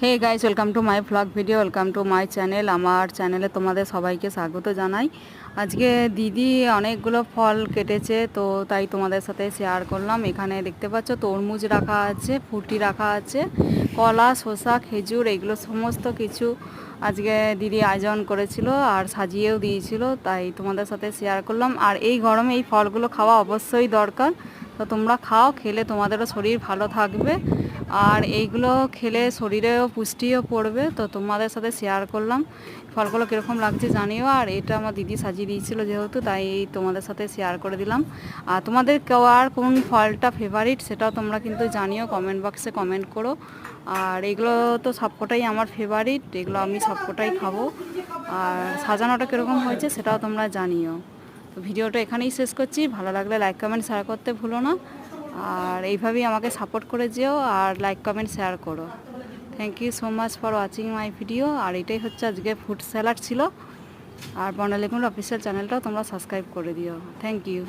Hey guys, welcome to my vlog video, welcome to my channel. আমার চ্যানেলে তোমাদের সবাইকে স্বাগত জানাই। আজকে দিদি অনেকগুলো ফল কেটেছে, তো তাই তোমাদের সাথে শেয়ার করলাম। এখানে দেখতে পাচ্ছ তরমুজ রাখা আছে, ফুটি রাখা আছে, কলা, শসা, খেজুর, এগুলো সমস্ত কিছু আজকে দিদি আয়োজন করেছিল আর সাজিয়েও দিয়েছিল, তাই তোমাদের সাথে শেয়ার করলাম। আর এই গরমে এই ফলগুলো খাওয়া অবশ্যই দরকার, তো তোমরা খাও, খেলে তোমাদেরও শরীর ভালো থাকবে। আর এইগুলো খেলে শরীরেও পুষ্টিও পড়বে, তো তোমাদের সাথে শেয়ার করলাম। ফলগুলো কীরকম লাগছে জানিও। আর এটা আমার দিদি সাজিয়ে দিয়েছিল যেহেতু, তাই তোমাদের সাথে শেয়ার করে দিলাম। আর তোমাদের কেউ আর কোন ফলটা ফেভারিট সেটাও তোমরা কিন্তু জানিও, কমেন্ট বক্সে কমেন্ট করো। আর এগুলো তো সবকটাই আমার ফেভারিট, এগুলো আমি সবকটাই খাবো। আর সাজানোটা কীরকম হয়েছে সেটাও তোমরা জানিও। তো ভিডিওটা এখানেই শেষ করছি। ভালো লাগলে লাইক কমেন্ট শেয়ার করতে ভুলো না। আর এইভাবেই আমাকে সাপোর্ট করে যেও আর লাইক কমেন্ট শেয়ার করো। Thank you so much for watching my video. আর এটাই হচ্ছে আজকে ফুড স্যালাড ছিল। আর বর্ণালী কুমার অফিসিয়াল চ্যানেলটাও তোমরা সাবস্ক্রাইব করে দিও। Thank you.